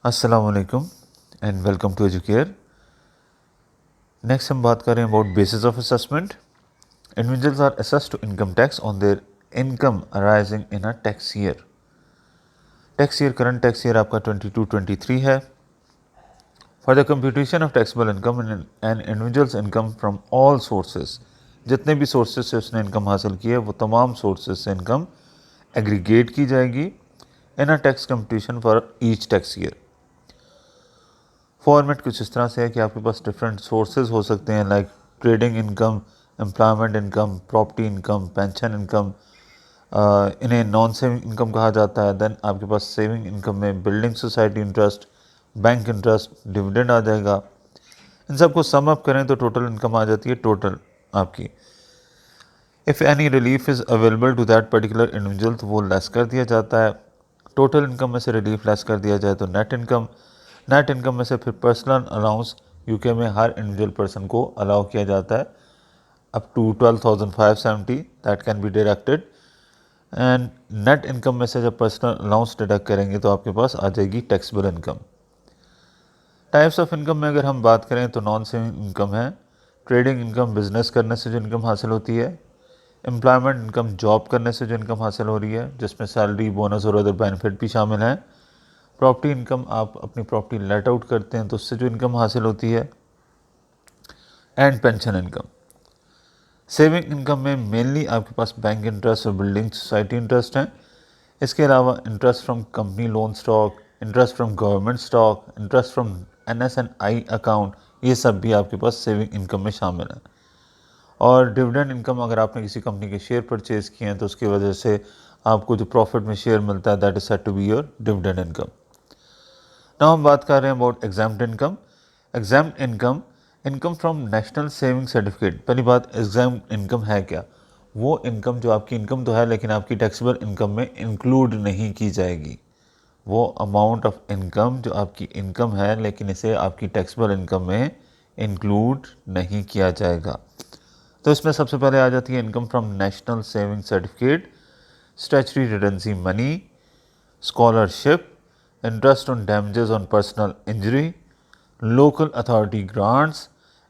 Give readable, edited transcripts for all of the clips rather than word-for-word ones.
अस्सलाम वालेकुम and welcome to Educare. Next हम बात कर रहे हैं about basis of assessment. Individuals are assessed to income tax on their income arising in a tax year. Tax year current tax year आपका 22-23 है। For the computation of taxable income and individuals income from all sources, जितने भी sources से उसने income हासिल की है वो तमाम सोर्सेज से इनकम एग्रीगेट की जाएगी in a tax computation for each tax year. Format कुछ इस तरह से है कि आपके पास डिफरेंट सोर्सेज हो सकते हैं, like trading income, employment income, property income, pension income. इन्हें नॉन सेविंग इनकम कहा जाता है। देन आपके पास सेविंग इनकम में building society interest, bank interest, dividend आ जाएगा। इन सबको सम अप करें तो टोटल इनकम आ जाती है टोटल आपकी। If any relief is available to that particular individual तो वो लेस कर दिया जाता है। टोटल इनकम में से रिलीफ लेस कर दिया जाए तो नेट इनकम। नेट इनकम में से फिर पर्सनल अलाउंस यूके में हर इंडिविजुअल पर्सन को अलाउ किया जाता है up to 12,570 that can be deducted. And net income में से जब पर्सनल अलाउंस डिडक्ट करेंगे तो आपके पास आ जाएगी taxable income. Types of income में अगर हम बात करें तो नॉन सेविंग इनकम है, ट्रेडिंग इनकम बिजनेस करने से जो इनकम हासिल होती है, एम्प्लॉयमेंट इनकम जॉब करने से जो इनकम हासिल हो रही है जिसमें सैलरी, बोनस और अदर बेनिफिट भी शामिल हैं, प्रॉपर्टी इनकम आप अपनी प्रॉपर्टी लेट आउट करते हैं तो उससे जो इनकम हासिल होती है, and pension income. Saving income में मेनली आपके पास बैंक इंटरेस्ट और बिल्डिंग सोसाइटी इंटरेस्ट हैं। इसके अलावा interest from company loan stock, interest from government stock, interest from NS&I account, ये सब भी आपके पास सेविंग इनकम में शामिल है। और डिविडेंड इनकम, अगर आपने किसी कंपनी के शेयर परचेज़ किए हैं तो उसकी वजह से आपको जो प्रॉफिट में शेयर मिलता है that is said to be your dividend income. Now हम बात कर रहे हैं about exempt income. Exempt income, income from national saving certificate. पहली बात, एग्जाम्प्ट इनकम है क्या? वो इनकम जो आपकी इनकम तो है लेकिन आपकी टैक्सेबल इनकम में इंक्लूड नहीं की जाएगी। वो अमाउंट ऑफ इनकम जो आपकी इनकम है लेकिन इसे आपकी टैक्सेबल इनकम में इंक्लूड नहीं किया जाएगा। तो इसमें सबसे पहले आ जाती है income from national saving certificate, statutory redundancy money, scholarship, interest on damages on personal injury, local authority grants,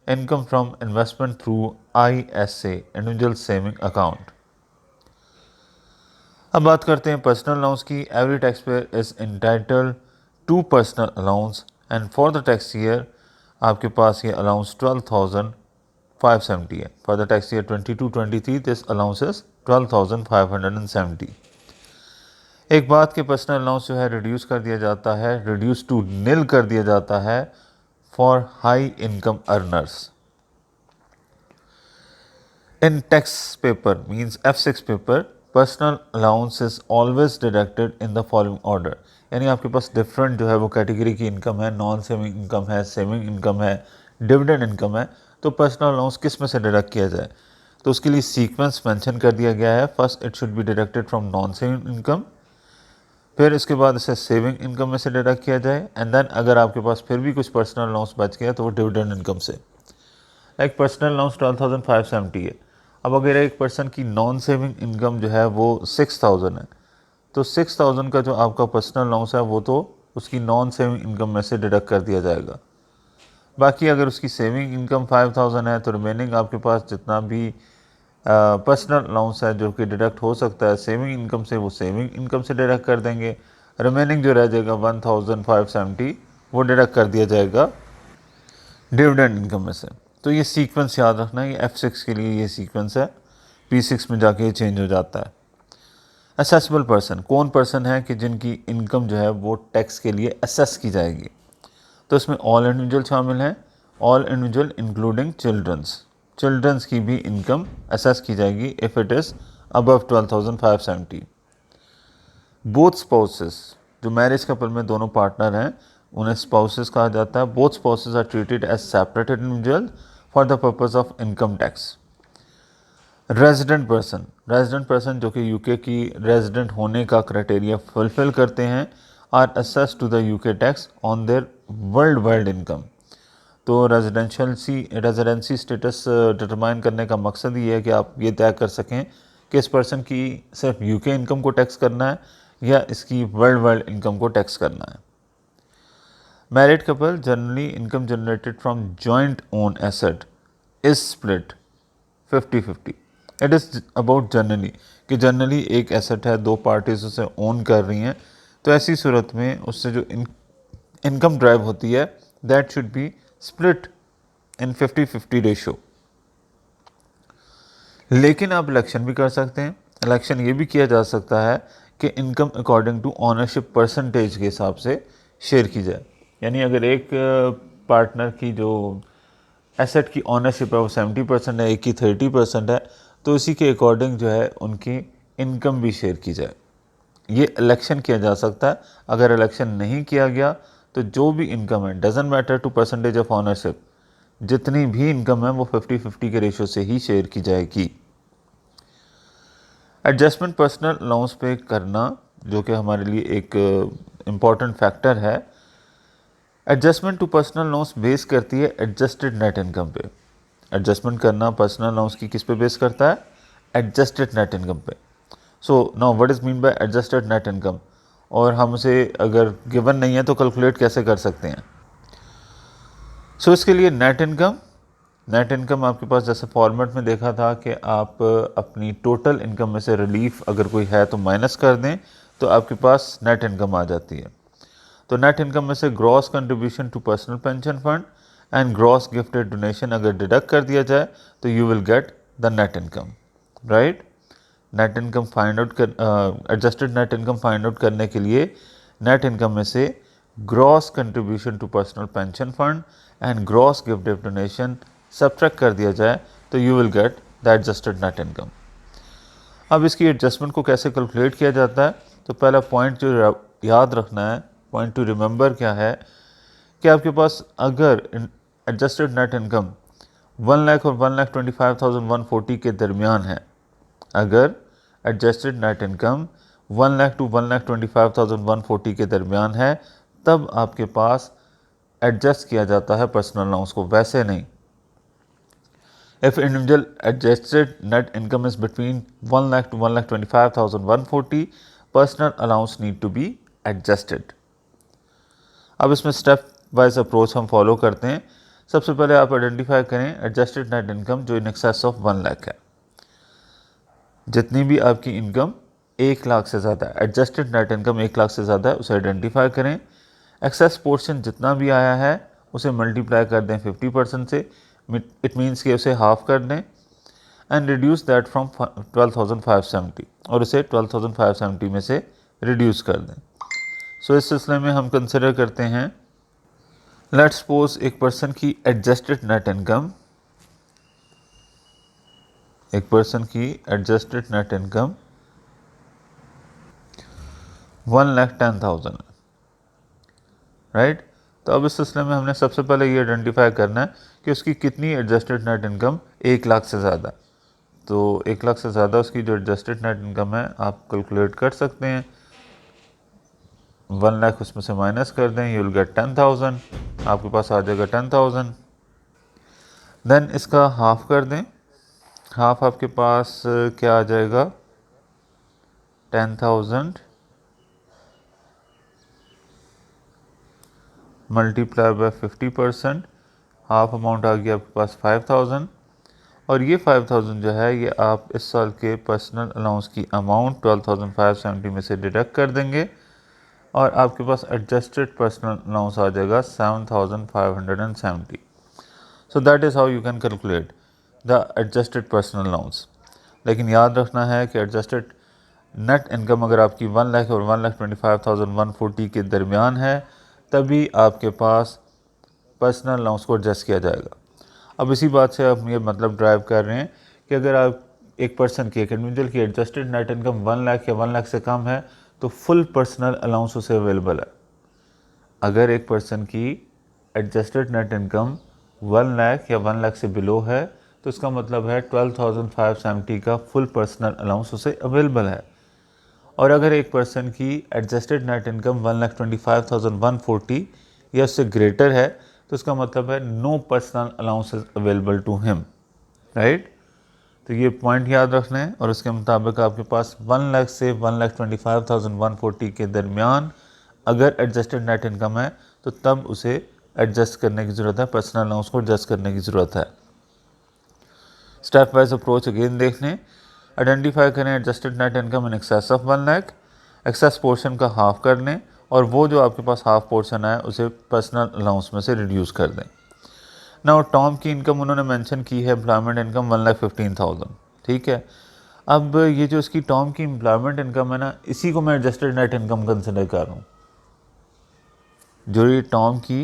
income from investment through ISA individual saving account. अब बात करते हैं पर्सनल अलाउंस की। Every tax payer is entitled to personal allowance and for the tax year आपके पास ये allowance 12,570 है। For the tax year 22-23 this allowance is 12,570। एक बात के पर्सनल अलाउंस जो है रिड्यूस कर दिया जाता है, रिड्यूस टू निल कर दिया जाता है for high income earners. In tax paper means F6 paper, personal allowance is always deducted in the following order. यानी आपके पास डिफरेंट जो है वो कैटेगरी की इनकम है, नॉन सेविंग इनकम है, सेविंग इनकम है, डिविडेंड इनकम है। तो पर्सनल अलाउंस किस में से डिडक्ट किया जाए तो उसके लिए सीक्वेंस मेंशन कर दिया गया है। First it should be deducted from non saving income, फिर इसके बाद इसे सेविंग इनकम में से डिडक्ट किया जाए, एंड देन अगर आपके पास फिर भी कुछ पर्सनल अलाउंस बच गया तो वो डिविडेंड इनकम से। लाइक पर्सनल अलाउंस 12,570 है। अब अगर एक पर्सन की नॉन सेविंग इनकम जो है वो 6,000 है तो 6,000 का जो आपका पर्सनल अलाउंस है वो तो उसकी नॉन सेविंग इनकम में से डिडक्ट कर दिया जाएगा। बाकी अगर उसकी सेविंग इनकम 5,000 है तो रिमेनिंग आपके पास जितना भी पर्सनल अलाउंस है जो कि डिडक्ट हो सकता है सेविंग इनकम से, वो सेविंग इनकम से डिडक्ट कर देंगे। रिमेनिंग जो रह जाएगा 1,570 वो डिडक्ट कर दिया जाएगा डिविडेंड इनकम में से। तो ये सीक्वेंस याद रखना है, ये F6 के लिए ये सीक्वेंस है, P6 में जाके ये चेंज हो जाता है। असेसबल पर्सन, कौन पर्सन है कि जिनकी इनकम जो है वो टैक्स के लिए असेस की जाएगी? तो इसमें ऑल इंडिविजुअल शामिल हैं, all individual including childrens. Childrens की भी इनकम असेस की जाएगी if it is above 12,570। Both spouses, जो मैरिज कपल में दोनों पार्टनर हैं उन्हें स्पाउसेस कहा जाता है। Both spouses are treated as separate individual for the purpose of income tax. Resident person, resident person जो कि यूके की रेजिडेंट होने का क्राइटेरिया फुलफिल करते हैं are assessed to the UK tax on their world wide income. तो residency status determine करने का मकसद ये है कि आप ये तय कर सकें कि इस पर्सन की सिर्फ यूके इनकम को टैक्स करना है या इसकी वर्ल्ड वाइड इनकम को टैक्स करना है। Married couple, generally income generated from joint own asset is split 50-50. It is about generally कि जनरली एक एसेट है, दो पार्टीज उसे ओन कर रही हैं, तो ऐसी सूरत में उससे जो इनकम ड्राइव होती है that should be split in 50-50 ratio. लेकिन आप इलेक्शन भी कर सकते हैं। इलेक्शन ये भी किया जा सकता है कि income according to ownership percentage के हिसाब से शेयर की जाए। यानी अगर एक पार्टनर की जो एसेट की ऑनरशिप है वो 70% है, एक की 30% है, तो इसी के अकॉर्डिंग जो है उनकी इनकम भी शेयर की जाए। ये इलेक्शन किया जा सकता है। अगर इलेक्शन नहीं किया गया तो जो भी इनकम है, doesn't matter to percentage of ownership, जितनी भी इनकम है वो 50-50 के रेशो से ही शेयर की जाएगी। एडजस्टमेंट पर्सनल अलाउंस पे करना, जो कि हमारे लिए एक इम्पॉर्टेंट फैक्टर है। Adjustment to personal allowance base करती है एडजस्टेड नेट इनकम पे। एडजस्टमेंट करना पर्सनल अलाउंस की किस पे बेस करता है? एडजस्टेड नेट इनकम पे। So now what is mean by adjusted net income, और हम उसे अगर गिवन नहीं है तो कैलकुलेट कैसे कर सकते हैं? सो इसके लिए नेट इनकम आपके पास जैसे फॉर्मेट में देखा था कि आप अपनी टोटल इनकम में से रिलीफ अगर कोई है तो माइनस कर दें, तो आपके पास नेट इनकम आ जाती है। तो नेट इनकम में से gross contribution to personal pension fund and gross gifted donation अगर डिडक्ट कर दिया जाए तो you will get the net income, right. Net income find out कर adjusted net income find out करने के लिए नेट इनकम में से gross contribution to personal pension fund and gross gifted donation subtract कर दिया जाए तो you will get the adjusted net income. अब इसकी एडजस्टमेंट को कैसे कैलकुलेट किया जाता है? तो पहला पॉइंट जो याद रखना है, पॉइंट टू रिमेंबर क्या है कि आपके पास अगर एडजस्टेड नेट इनकम 1 लाख और 1,25,140 के दरमियान है, अगर adjusted net income 1 lakh to 1,25,140 के दरमियान है, तब आपके पास एडजस्ट किया जाता है पर्सनल अलाउंस को, वैसे नहीं। If individual adjusted net income is between 1 lakh to 1,25,140, personal allowance need to be adjusted. अब इसमें स्टेप वाइज अप्रोच हम फॉलो करते हैं। सबसे पहले आप आइडेंटिफाई करें एडजस्टेड नेट इनकम जो इन एक्सेस ऑफ 1 लाख है। जितनी भी आपकी इनकम 1 लाख से ज़्यादा है, एडजस्टेड नेट इनकम 1 लाख से ज़्यादा है, उसे आइडेंटिफाई करें। एक्सेस पोर्शन जितना भी आया है उसे मल्टीप्लाई कर दें 50% से, इट मीन्स कि उसे हाफ कर दें, एंड रिड्यूस दैट फ्रॉम 12,570, और उसे 12,570 में से रिड्यूस कर दें। सो इस सिलसिले में हम कंसिडर करते हैं, लेट्स सपोज एक पर्सन की एडजस्टेड नेट इनकम 1,10,000 है, राइट। तो अब इस सिलसिले में हमने सबसे पहले ये आइडेंटिफाई करना है कि उसकी कितनी एडजस्टेड नेट इनकम 1 लाख से ज़्यादा। तो 1 लाख से ज़्यादा उसकी जो एडजस्टेड नेट इनकम है आप कैलकुलेट कर सकते हैं। 1 लाख उसमें से माइनस कर दें, यू विल गेट 10,000, आपके पास आ जाएगा 10,000। देन इसका हाफ कर दें, हाफ आपके पास क्या आ जाएगा? 10,000 मल्टीप्लाई बाय 50%, हाफ अमाउंट आ गया आपके पास 5,000, और ये 5,000 जो है ये आप इस साल के पर्सनल अलाउंस की अमाउंट 12,570 में से डिडक्ट कर देंगे, और आपके पास एडजस्टेड पर्सनल अलाउंस आ जाएगा 7,570। सो that is how you can calculate the adjusted personal allowance. लेकिन याद रखना है कि एडजस्टेड नेट इनकम अगर आपकी 1 लाख और 1,25,140 के दरमियान है, तभी आपके पास पर्सनल अलाउंस को एडजस्ट किया जाएगा। अब इसी बात से आप ये मतलब ड्राइव कर रहे हैं कि अगर आप एक पर्सन की, एक इंडिविजुअल की एडजस्टेड नेट इनकम 1 लाख या 1 लाख से कम है तो फुल पर्सनल अलाउंस उसे अवेलेबल है। अगर एक पर्सन की एडजस्टेड नेट इनकम 1 लाख या 1 लाख से बिलो है तो इसका मतलब है 12,570 का फुल पर्सनल अलाउंस उसे अवेलेबल है। और अगर एक पर्सन की एडजस्टेड नेट इनकम 1,25,140 या उससे ग्रेटर है तो इसका मतलब है no personal allowance is available to him, right. तो ये पॉइंट याद रखना है, और उसके मुताबिक आपके पास 1 लाख से 1,25,140 के दरमियान अगर एडजस्टेड नेट इनकम है तो तब उसे एडजस्ट करने की ज़रूरत है, पर्सनल अलाउंस को एडजस्ट करने की ज़रूरत है। स्टेप वाइज अप्रोच अगेन देख लें। आइडेंटिफाई करें adjusted net income in excess of 1 lakh, excess portion का हाफ कर लें और वो जो आपके पास हाफ पोर्शन है उसे पर्सनल अलाउंस में से रिड्यूस कर दें। नाउ टॉम की इनकम उन्होंने मेंशन की है एम्प्लॉयमेंट इनकम 1,15,000, ठीक है। अब ये जो इसकी टॉम की एम्प्लॉयमेंट इनकम है ना, इसी को मैं एडजस्टेड नेट इनकम कंसिडर कर रहा हूँ। जो ये टॉम की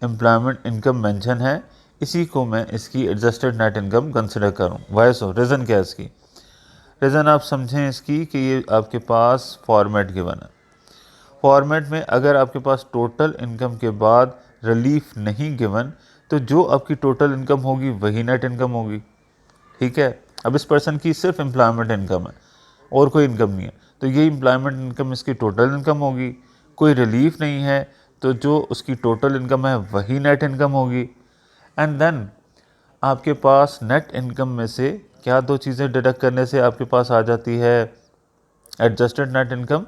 एम्प्लॉयमेंट इनकम मेंशन है इसी को मैं इसकी एडजस्टेड नेट इनकम कंसिडर करूँ। वाई सो? रीज़न क्या है इसकी? रीज़न आप समझें इसकी कि ये आपके पास फॉर्मेट गिवन है। फॉर्मेट में अगर आपके पास टोटल इनकम के बाद रिलीफ नहीं गिवन तो जो आपकी टोटल इनकम होगी वही नेट इनकम होगी, ठीक है। अब इस पर्सन की सिर्फ एम्प्लॉयमेंट इनकम है और कोई इनकम नहीं है, तो ये एम्प्लॉयमेंट इनकम इसकी टोटल इनकम होगी। कोई रिलीफ नहीं है तो जो उसकी टोटल इनकम है वही नेट इनकम होगी। एंड देन आपके पास नेट इनकम में से क्या दो चीज़ें डिडक्ट करने से आपके पास आ जाती है adjusted net income?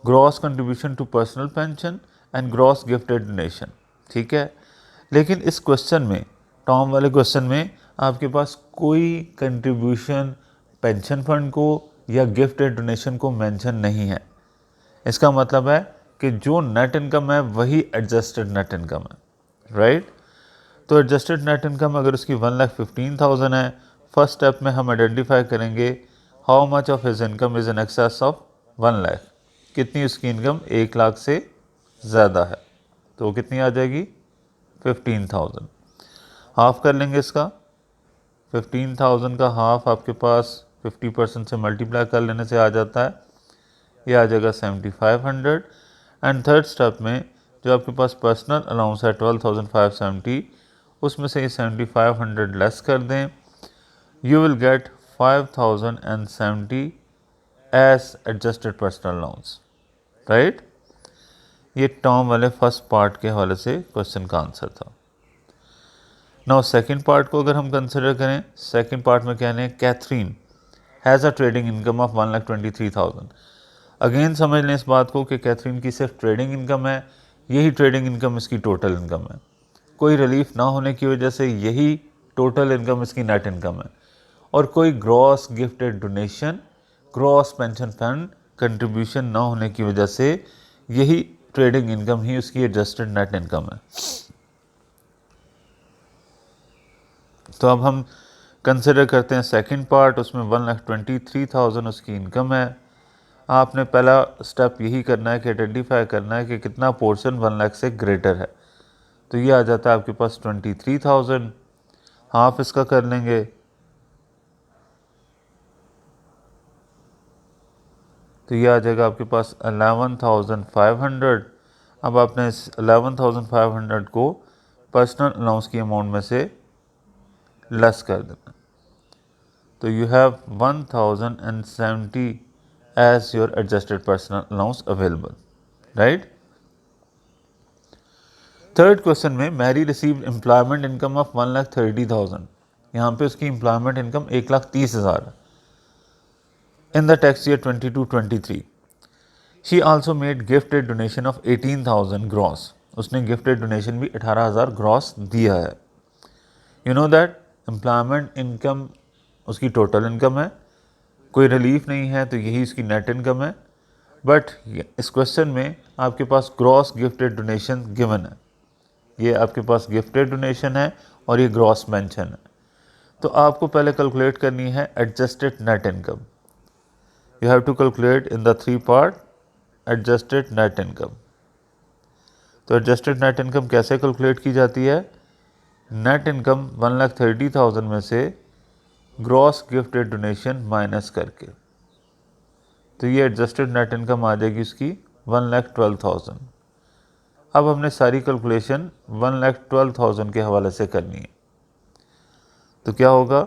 Gross contribution to personal pension and gross gifted donation, ठीक है। लेकिन इस क्वेश्चन में, टॉम वाले क्वेश्चन में आपके पास कोई कंट्रीब्यूशन पेंशन फंड को या गिफ्टेड डोनेशन को मेंशन नहीं है। इसका मतलब है कि जो नेट इनकम है वही एडजस्टेड नेट इनकम है, राइट। तो एडजस्टेड नेट इनकम अगर उसकी 1,15,000 है, फर्स्ट स्टेप में हम आइडेंटिफाई करेंगे how much of his income is in excess of 1 lakh. कितनी उसकी इनकम 1 लाख से ज़्यादा है, तो कितनी आ जाएगी? 15,000। हाफ कर लेंगे इसका। 15,000 का हाफ आपके पास 50% से मल्टीप्लाई कर लेने से आ जाता है, ये आ जाएगा 7,500। एंड थर्ड स्टेप में जो आपके पास पर्सनल अलाउंस है 12,570, उसमें से ये 7,500 लेस कर दें, you will get 5,070 as adjusted personal allowance, right. ये टॉम वाले फर्स्ट पार्ट के हवाले से क्वेश्चन का आंसर था। नाउ सेकंड पार्ट को अगर हम कंसिडर करें, सेकंड पार्ट में कहने हैं Catherine has a trading income of 1,23,000। Again समझ लें इस बात को कि कैथरीन की सिर्फ ट्रेडिंग इनकम है, यही ट्रेडिंग इनकम इसकी टोटल इनकम है। कोई रिलीफ ना होने की वजह से यही टोटल इनकम इसकी नेट इनकम है, और कोई gross gifted donation, gross pension fund contribution ना होने की वजह से यही ट्रेडिंग इनकम ही उसकी एडजस्टेड नेट इनकम है। तो अब हम कंसिडर करते हैं सेकंड पार्ट, उसमें 1,23,000 उसकी इनकम है। आपने पहला स्टेप यही करना है कि आइडेंटिफाई करना है कि कितना पोर्शन 1 लाख से ग्रेटर है। तो ये आ जाता है आपके पास 23,000, हाफ इसका कर लेंगे, तो ये आ जाएगा आपके पास 11,500। अब आपने इस 11,500 को पर्सनल अलाउंस की अमाउंट में से लेस कर देना, तो you have 1,070 as your adjusted personal allowance available, right. Third question में Mary received employment income of 1,30,000। यहाँ पे उसकी एम्प्लॉयमेंट इनकम 1,30,000 है in the tax year 22-23। She also made gifted donation of 18,000 gross. उसने गिफ्टेड डोनेशन भी 18,000 gross दिया है। You know that employment income उसकी टोटल इनकम है, कोई रिलीफ नहीं है तो यही उसकी नेट इनकम है। बट इस क्वेश्चन में आपके पास ग्रॉस गिफ्टेड डोनेशन गिवन है, ये आपके पास गिफ्टेड डोनेशन है और ये ग्रॉस मेंशन है। तो आपको पहले कैलकुलेट करनी है adjusted net income. You have to calculate in the 3 part adjusted net income. तो एडजस्टेड नेट इनकम कैसे कैलकुलेट की जाती है? नेट इनकम 1,30,000 में से ग्रॉस गिफ्टेड डोनेशन माइनस करके, तो ये एडजस्टेड नेट इनकम आ जाएगी उसकी 1,12,000। अब हमने सारी कैलकुलेशन 1,12,000 के हवाले से करनी है। तो क्या होगा?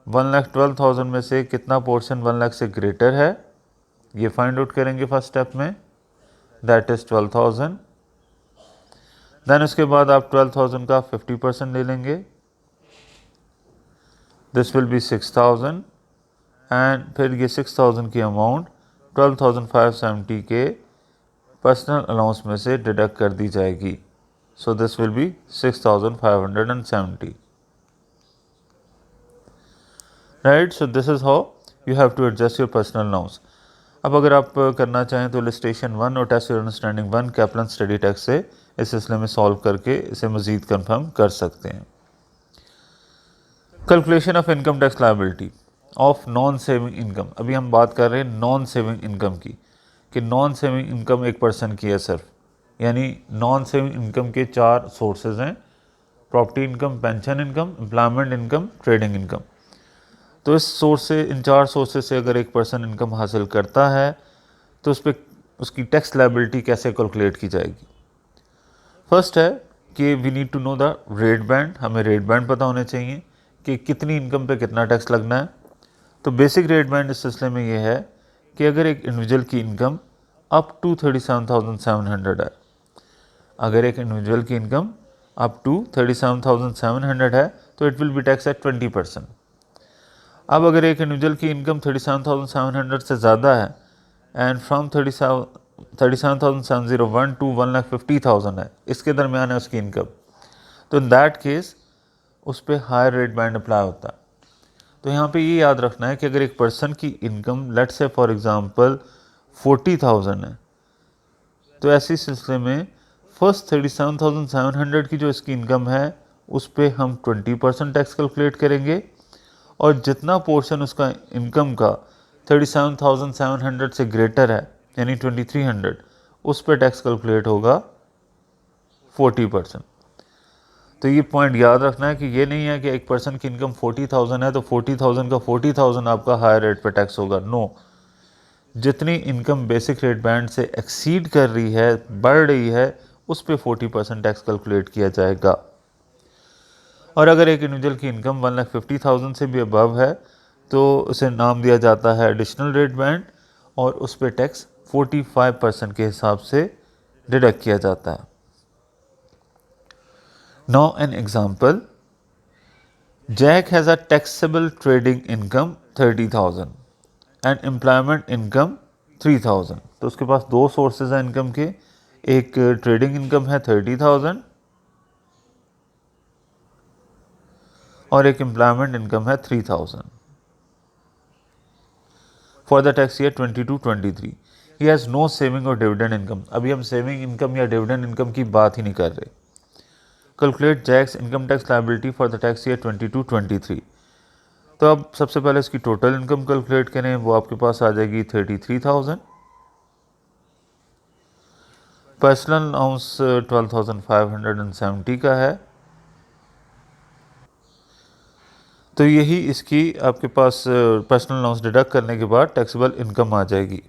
1,12,000 में से कितना पोर्शन 1 लाख से ग्रेटर है ये फाइंड आउट करेंगे फर्स्ट स्टेप में, दैट इज़ 12,000। देन उसके बाद आप 12,000 का 50% ले लेंगे, दिस विल बी 6,000। एंड फिर ये 6,000 की अमाउंट 12,570 के पर्सनल अलाउंस में से डिडक्ट कर दी जाएगी. So this will be 6,570. Right. So this is how you have to adjust your personal allowance. अब अगर आप करना चाहें तो इलस्ट्रेशन 1 और test your understanding 1 Kaplan study text से इस सिलसिले में सॉल्व करके इसे मज़ीद कंफर्म कर सकते हैं. Calculation of income tax liability of non saving income. अभी हम बात कर रहे हैं नॉन सेविंग इनकम की, कि नॉन सेविंग इनकम एक पर्सन की है सिर्फ, यानी नॉन सेविंग इनकम के 4 सोर्सेज हैं: property income, pension income, employment income, trading income. तो इस सोर्स से, इन 4 सोर्सेज से अगर एक पर्सन इनकम हासिल करता है तो उस पर उसकी टैक्स लायबिलिटी कैसे कैलकुलेट की जाएगी. फर्स्ट है कि we need to know the rate band. हमें रेट बैंड पता होने चाहिए कि कितनी इनकम पे कितना टैक्स लगना है. तो बेसिक रेट बैंड इस सिलसिले में ये है कि अगर एक इंडिविजुअल की इनकम अप टू 37,700 है, अगर एक इंडिविजुअल की इनकम अप टू 37,700 है तो it will B tax at 20%. अब अगर एक इंडिविजुअल की इनकम 37,700 से ज़्यादा है एंड फ्रॉम 37,701 टू 1,50,000 है, इसके दरमियान है उसकी इनकम, तो इन दैट केस उस पर हायर रेट बैंड अप्लाई होता है. तो यहाँ पे ये याद रखना है कि अगर एक पर्सन की income let's say for example 40,000 है, तो ऐसी सिलसिले में फर्स्ट 37,700 की जो इसकी इनकम है उस पर हम 20% टैक्स कैलकुलेट करेंगे, और जितना पोर्शन उसका इनकम का 37,700 से ग्रेटर है यानी 2,300, उस पर टैक्स कैलकुलेट होगा 40%. तो ये पॉइंट याद रखना है कि ये नहीं है कि एक पर्सन की इनकम 40,000 है तो 40,000 का 40,000 आपका हायर रेट पे टैक्स होगा. नो, जितनी इनकम बेसिक रेट बैंड से एक्सीड कर रही है, बढ़ रही है, उस पर 40% टैक्स कैलकुलेट किया जाएगा. और अगर एक इंडिविजुअल की इनकम 1,50,000 से भी अबव है तो उसे नाम दिया जाता है एडिशनल रेट बैंड, और उस पर टैक्स 45% के हिसाब से डिडक्ट किया जाता है. Now an example, Jack has a taxable trading income 30,000 and employment income 3,000. तो उसके पास 2 सोर्सेज हैं इनकम के, एक ट्रेडिंग इनकम है 30,000 और एक एम्प्लॉयमेंट इनकम है 3,000 for the tax year 22-23. He has no saving और डिविडेंड इनकम. अभी हम सेविंग इनकम या डिविडेंड इनकम की बात ही नहीं कर रहे. Calculate Jack's income tax liability for the tax year 22-23. तो अब सबसे पहले इसकी टोटल इनकम कैलकुलेट करें, वो आपके पास आ जाएगी 33,000. पर्सनल अलाउंस 12,570 का है. तो यही इसकी आपके पास पर्सनल अलाउंस डिडक्ट करने के बाद टैक्सेबल इनकम आ जाएगी.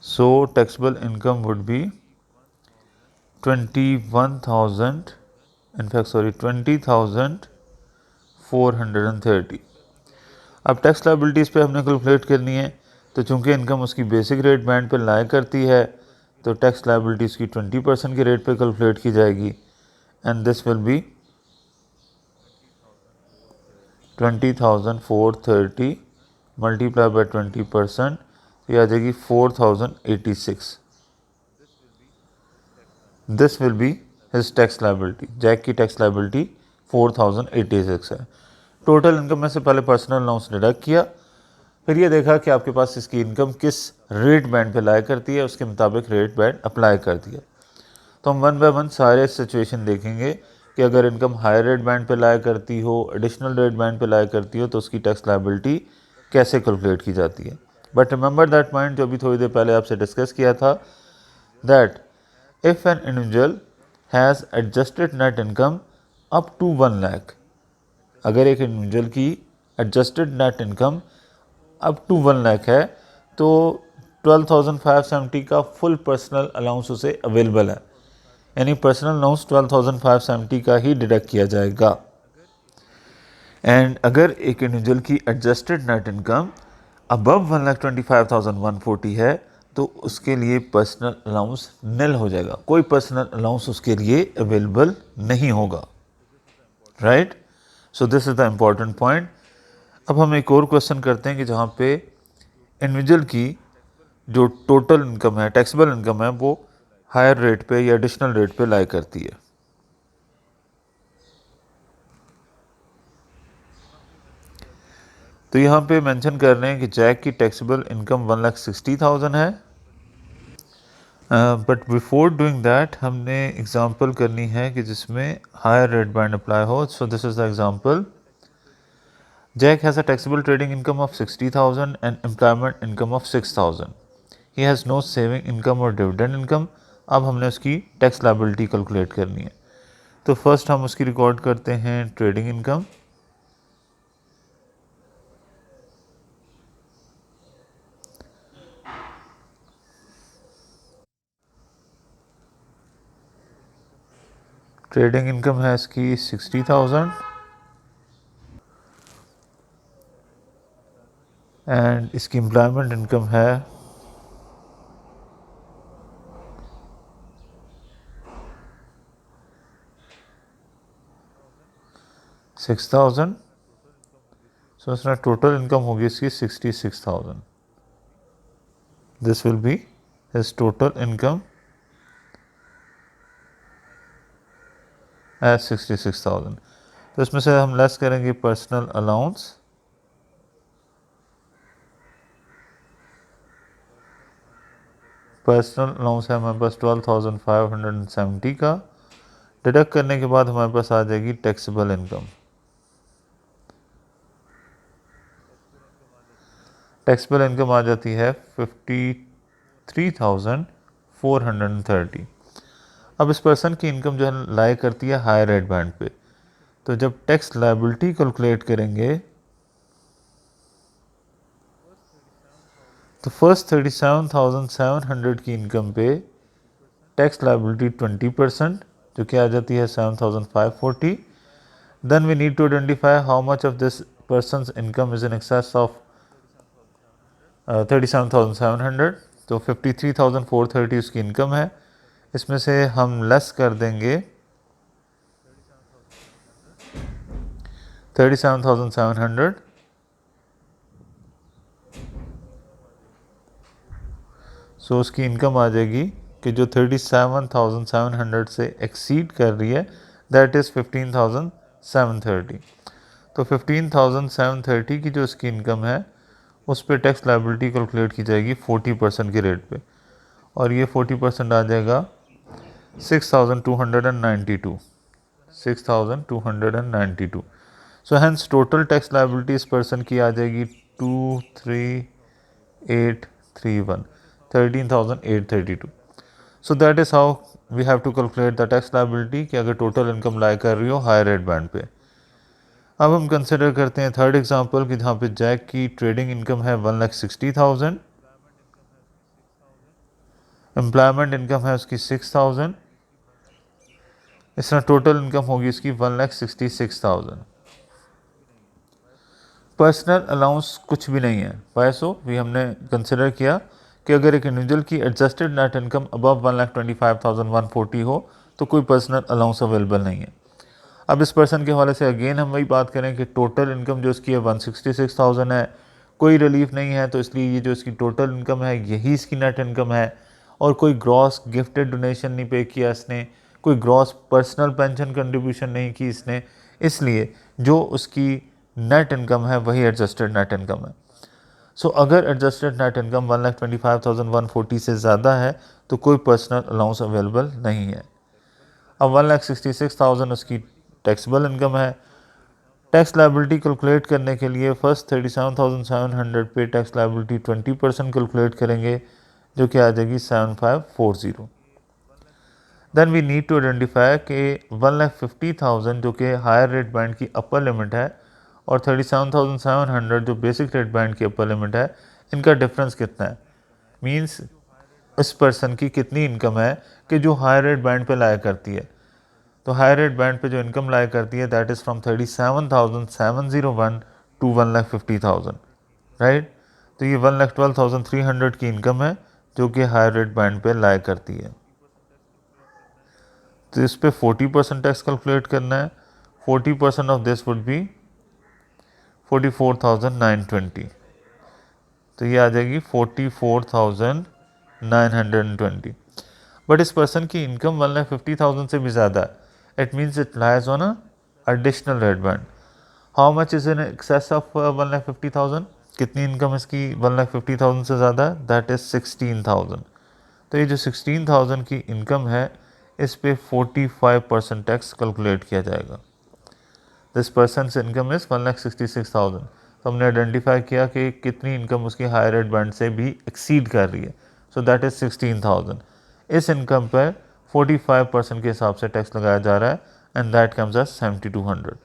सो टैक्सेबल इनकम वुड बी 20,430. अब टैक्स लायबिलिटीज़ पे हमने कैलकुलेट करनी है, तो चूंकि इनकम उसकी बेसिक रेट बैंड पे लाई करती है तो टैक्स लायबिलिटीज़ की 20% के रेट पे कैलकुलेट की जाएगी, and this will be 20,430 multiply by 20%, तो ये आ जाएगी 4,086. This will be his tax liability. Jack की टैक्स लायबिलिटी 4,086 है. टोटल इनकम में से पहले पर्सनल अलाउंस डिडक्ट किया, फिर ये देखा कि आपके पास इसकी इनकम किस रेट बैंड पे लाई करती है, उसके मुताबिक रेट बैंड अप्लाई कर दिया. तो हम 1 बाय 1 सारे सिचुएशन देखेंगे कि अगर इनकम हायर रेट बैंड पे लाई करती हो, एडिशनल रेट बैंड पे लाई करती हो, तो उसकी टैक्स लायबिलिटी कैसे कैलकुलेट की जाती है. बट रिमेंबर दैट पॉइंट जो अभी थोड़ी देर पहले आपसे डिस्कस किया था, that if an individual has adjusted net income up to 1 lakh, अगर एक इंडिविजुअल की adjusted net income up to 1 lakh है तो 12,570 का फुल पर्सनल अलाउंस उसे अवेलेबल है, यानी पर्सनल अलाउंस 12,570 का ही डिडक्ट किया जाएगा. एंड अगर एक इंडिविजुअल की एडजस्टेड नेट इनकम अबव 1,25,140 है तो उसके लिए पर्सनल अलाउंस निल हो जाएगा, कोई पर्सनल अलाउंस उसके लिए अवेलेबल नहीं होगा. Right. So this is the important point. अब हम एक और क्वेश्चन करते हैं कि जहाँ पे इंडिविजुअल की जो टोटल इनकम है, टैक्सेबल इनकम है, वो हायर रेट पे या एडिशनल रेट पे लाई करती है। तो यहाँ पे मेंशन कर रहे हैं कि जैक की टैक्सेबल इनकम 1,60,000 है। बट बिफोर डूइंग दैट हमने एग्जांपल करनी है कि जिसमें हायर रेट बैंड अप्लाई हो। सो this is the example. Jack has a taxable trading income of 60,000 and employment income of 6,000. He has no saving income or dividend income. अब हमने उसकी tax liability calculate करनी है। तो फर्स्ट हम उसकी record करते हैं ट्रेडिंग इनकम। ट्रेडिंग इनकम है इसकी 60,000 एंड इसकी एम्प्लॉयमेंट इनकम है 6,000। सो इसमें टोटल इनकम होगी इसकी 66,000। This will be his total income as 66,000। तो इसमें से हम लेस करेंगे पर्सनल अलाउंस। पर्सनल अलाउंस है हमारे पास 12,570 का। डिडक्ट करने के बाद हमारे पास आ जाएगी टैक्सेबल इनकम। टैक्सेबल इनकम आ जाती है 53,430। अब इस पर्सन की इनकम जो है लाई करती है हायर रेट बैंड पे। तो जब टैक्स लायबिलिटी कैलकुलेट करेंगे तो फर्स्ट 37,700 की इनकम पे टैक्स लायबिलिटी 20% जो कि आ जाती है 7,540। Then we need to identify how much of this person's income is in excess of 37,700। तो 53,430 उसकी इनकम है। इसमें से हम लेस कर देंगे 37,700। सो उसकी इनकम आ जाएगी कि जो 37,700 से एक्सीड कर रही है, दैट इज़ 15,730। तो 15,730 की जो उसकी इनकम है उस पर टैक्स लायबिलिटी कैलकुलेट की जाएगी 40% के रेट पे, और ये 40% आ जाएगा 6,292। 6,292। So hence total tax liability इस पर्सन की आ जाएगी 23,831, 13,832। So that is how we have to calculate the tax liability कि अगर टोटल इनकम लाई कर रही हो हायर रेट बैंड पे। अब हम कंसिडर करते हैं थर्ड एग्जांपल कि जहाँ पे जैक की ट्रेडिंग इनकम है 1,60,000, एम्प्लॉयमेंट इनकम है उसकी 6,000। इस तरह टोटल इनकम होगी इसकी 1,66,000। पर्सनल अलाउंस कुछ भी नहीं है। पैसों भी हमने कंसिडर किया कि अगर एक इंडिविजुअल की एडजस्टेड नेट इनकम अबव 1,25,140 हो तो कोई पर्सनल अलाउंस अवेलेबल नहीं है। अब इस पर्सन के हवाले से अगेन हम वही बात करें कि टोटल इनकम जो इसकी है 166,000 है, कोई रिलीफ नहीं है, तो इसलिए ये जो इसकी टोटल इनकम है यही इसकी नेट इनकम है, और कोई ग्रॉस गिफ्टेड डोनेशन नहीं पे किया इसने, कोई ग्रॉस पर्सनल पेंशन कंट्रीब्यूशन नहीं की इसने, इसलिए जो उसकी नेट इनकम है वही एडजस्टेड नेट इनकम है। सो अगर एडजस्टेड नेट इनकम 1,25,140 से ज़्यादा है तो कोई पर्सनल अलाउंस अवेलेबल नहीं है। अब 1,66,000 उसकी टैक्सेबल इनकम है। टैक्स लायबिलिटी कैलकुलेट करने के लिए फर्स्ट 37,700 पे टैक्स लायबिलिटी 20% कैलकुलेट करेंगे जो कि आ जाएगी 7,540। Then we need to identify कि 1,50,000 जो कि हायर रेट बैंड की अपर लिमिट है और 37,700 जो बेसिक रेट बैंड की अपर लिमिट है, इनका डिफरेंस कितना है। मींस इस पर्सन की कितनी इनकम है कि जो हायर रेट बैंड पे लाया करती है। तो हायर रेट बैंड पे जो इनकम लाया करती है that is from 37,701 to 1,50,000, right. तो ये 1,12,300 की इनकम है जो कि हायर रेट बैंड पे लाया करती है। तो इस पे 40% टैक्स कैलकुलेट करना है। 40% ऑफ दिस वुड बी 44,920। तो ये आ जाएगी 44,920। बट इस पर्सन की इनकम 1,50,000 से भी ज़्यादा है, it means it lies on a additional rate band. How much is in excess of 1,50,000? कितनी इनकम इसकी 1,50,000 से ज़्यादा है? That is 16,000। तो ये जो 16,000 की इनकम है, इस पे 45% टैक्स कैलकुलेट किया जाएगा। This person income is 1,66,000। तो हमने आइडेंटिफाई किया कि कितनी इनकम उसकी हायर रेट बैंड से भी एक्सीड कर रही है, सो दैट इज़ 16,000। इस इनकम पर 45% के हिसाब से टैक्स लगाया जा रहा है, एंड दैट कम्स एज 7,200।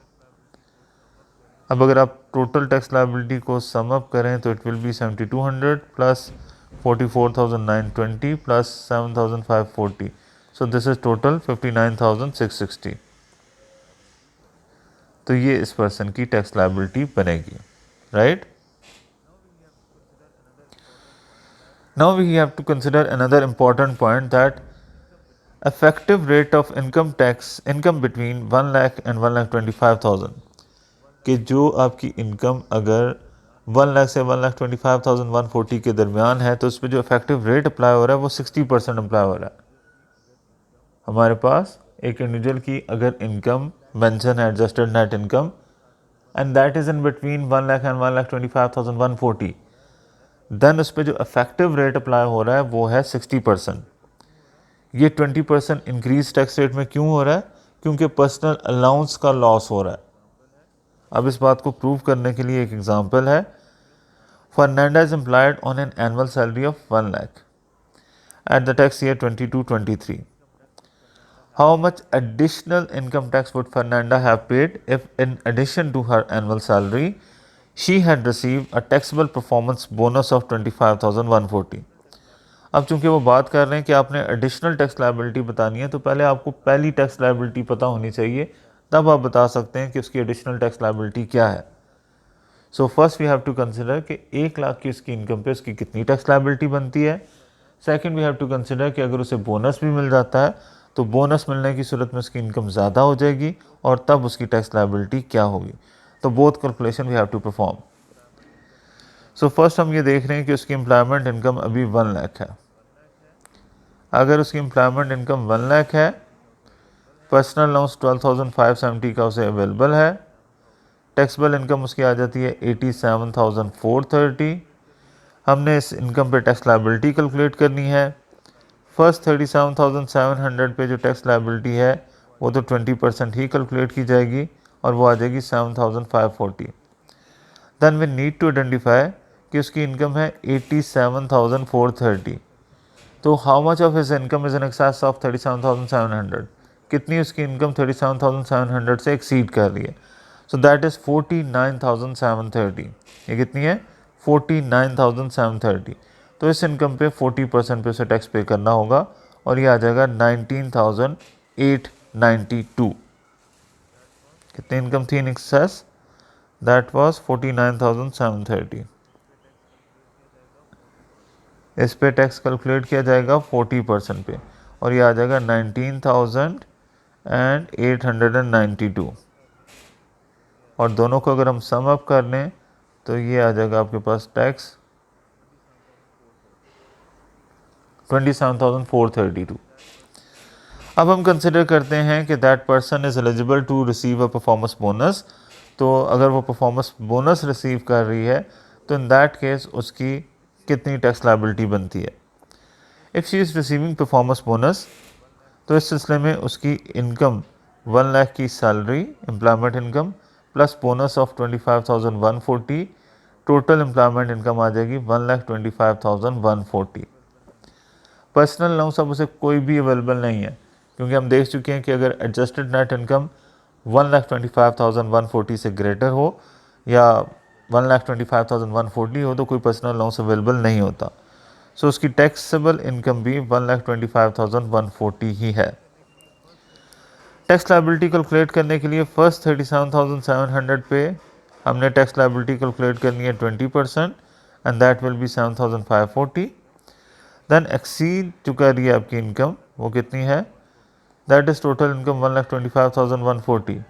अब अगर आप टोटल टैक्स लायबिलिटी को सम अप करें तो it will be 7,200 plus 44,920 plus 7,540, so this is total 59,660। तो ये इस पर्सन की टैक्स लायबिलिटी बनेगी, right. Now we have to consider another important point, that effective rate of income tax income between 1 lakh and 1,25,000, कि जो आपकी income अगर 1 लाख से 1,25,140 के दरमियान है तो उस पर जो इफेक्टिव रेट अप्लाई हो रहा है वो 60% अप्लाई हो रहा है। हमारे पास एक इंडिविजुअल की अगर इनकम मेंशन है adjusted net income, and that is in between 1 lakh and 1,25,140, then उस पर जो इफेक्टिव रेट अप्लाई हो रहा है वो है 60%। ये 20% इंक्रीज टैक्स रेट में क्यों हो रहा है? क्योंकि पर्सनल अलाउंस का लॉस हो रहा है। अब इस बात को प्रूव करने के लिए एक एग्जांपल है। Fernanda is employed on an annual salary of 1 lakh at the tax year 22-23। How much additional income tax would Fernanda have paid if in addition to her annual salary she had received a taxable performance bonus of 25,140? अब चूंकि वो बात कर रहे हैं कि आपने additional tax liability बतानी है, तो पहले आपको पहली टैक्स लायबिलिटी पता होनी चाहिए, तब आप बता सकते हैं कि उसकी एडिशनल टैक्स लायबिलिटी क्या है। So first we have to consider कि 1 लाख की उसकी इनकम पे उसकी कितनी टैक्स लायबिलिटी बनती है। Second we have to consider कि अगर उसे बोनस भी मिल जाता है तो बोनस मिलने की सूरत में उसकी इनकम ज़्यादा हो जाएगी और तब उसकी टैक्स लायबिलिटी क्या होगी। तो both calculation we have to perform. So first हम ये देख रहे हैं कि उसकी एम्प्लॉयमेंट इनकम अभी 1 लाख है। अगर उसकी एम्प्लॉयमेंट इनकम 1 लाख है, पर्सनल अलाउंस 12,570 का उसे अवेलेबल है, टैक्सेबल इनकम उसकी आ जाती है 87,430। हमने इस इनकम पे टैक्स लायबिलिटी कैलकुलेट करनी है। फर्स्ट 37,700 पे जो टैक्स लायबिलिटी है वो तो 20% ही कैलकुलेट की जाएगी और वो आ जाएगी 7,540। Then we need to identify कि उसकी इनकम है 87,430। तो how much of his income is in excess of 37,700? कितनी उसकी इनकम 37,700 से एक्सीड कर रही है? सो दैट इज़ 49,730। ये कितनी है? 49,730। तो इस इनकम पे 40% पे उसे टैक्स पे करना होगा और ये आ जाएगा 19,892। कितनी इनकम थी इन एक्सेस? That was 49,730। इस पे टैक्स कैलकुलेट किया जाएगा 40% पे और ये आ जाएगा 19,892। और दोनों को अगर हम सम अप कर लें तो ये आ जाएगा आपके पास टैक्स 27,432। अब हम कंसिडर करते हैं कि that person is eligible to receive a performance bonus. तो अगर वो परफॉर्मेंस बोनस रिसीव कर रही है तो इन दैट केस उसकी कितनी टैक्स लायबिलिटी बनती है? If she is receiving performance bonus तो इस सिलसिले में उसकी इनकम 1 लाख की salary employment income plus bonus of 25,140, total employment income आ जाएगी 1,25,140। पर्सनल अलाउंस अब उसे कोई भी अवेलेबल नहीं है, क्योंकि हम देख चुके हैं कि अगर एडजस्टेड नेट इनकम 1,25,140 से ग्रेटर हो या 1,25,140 हो तो कोई पर्सनल अलाउंस अवेलेबल नहीं होता। सो उसकी टैक्सेबल इनकम भी 1,25,140 ही है। टैक्स लायबिलिटी कैलकुलेट करने के लिए फर्स्ट 37,700 पे हमने टैक्स लायबिलिटी कैलकुलेट करनी है 20% and that will be 7,540। Then exceed जो कर रही है आपकी इनकम वो कितनी है? That is total income 1,25,140।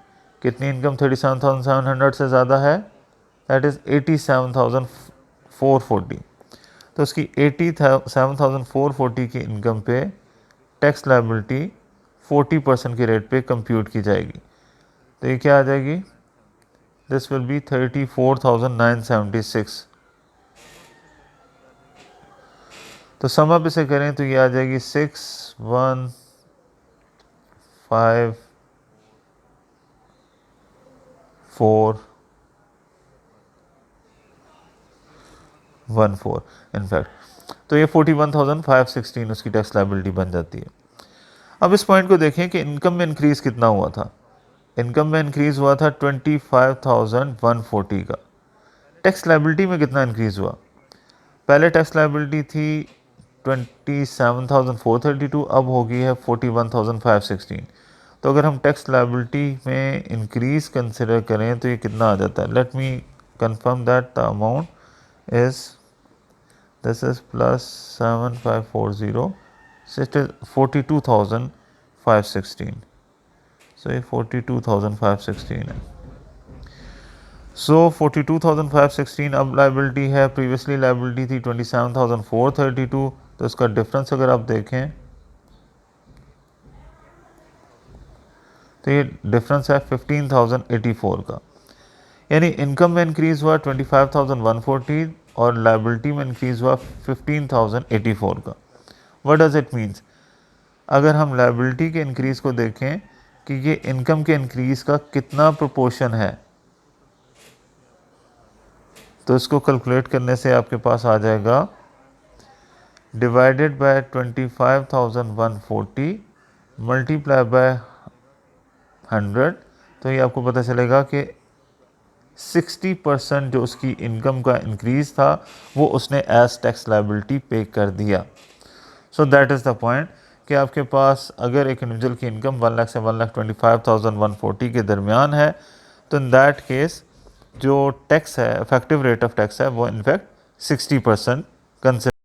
कितनी इनकम 37,700 से ज़्यादा है? दैट इज़ 440, तो उसकी 87,440 की इनकम पे टैक्स लायबिलिटी 40% के रेट पे कंप्यूट की जाएगी। तो ये क्या आ जाएगी, दिस विल बी 34,976। तो सम अप इसे करें तो ये आ जाएगी 6,1,5,4,14 इनफैक्ट, तो ये 41,516 उसकी टैक्स लायबिलिटी बन जाती है। अब इस पॉइंट को देखें कि इनकम में इंक्रीज़ कितना हुआ था। इनकम में इंक्रीज़ हुआ था 25,140 का। टैक्स लायबिलिटी में कितना इंक्रीज़ हुआ, पहले टैक्स लायबिलिटी थी 27,432, अब हो गई है 41,516। तो अगर हम टैक्स लायबिलिटी में इंक्रीज़ कंसिडर करें तो ये कितना आ जाता है, let me confirm that the amount is, this is plus 7540, so it is 42,516, so ये 42,516 है। सो 42,516 अब लायबिलिटी है, प्रीवियसली लायबिलिटी थी 27,432, तो इसका डिफरेंस अगर आप देखें तो ये डिफरेंस है 15,084 का। यानी इनकम में इंक्रीज़ हुआ 25,140 और लायबिलिटी में इंक्रीज़ हुआ 15,084 का। व्हाट डज़ इट मीन्स, अगर हम लायबिलिटी के इंक्रीज़ को देखें कि ये इनकम के इंक्रीज़ का कितना प्रोपोर्शन है, तो इसको कैलकुलेट करने से आपके पास आ जाएगा डिवाइडेड बाय 25,140 मल्टीप्लाई बाय 100, तो ये आपको पता चलेगा कि 60% जो उसकी इनकम का इंक्रीज़ था वो उसने एज टैक्स लायबिलिटी पे कर दिया। सो दैट इज़ द पॉइंट कि आपके पास अगर एक इंडिविजुअल की इनकम 1 लाख से 1,25,140 के दरमियान है, तो इन दैट केस जो टैक्स है, इफेक्टिव रेट ऑफ टैक्स है, वो इनफैक्ट 60% कंसिडर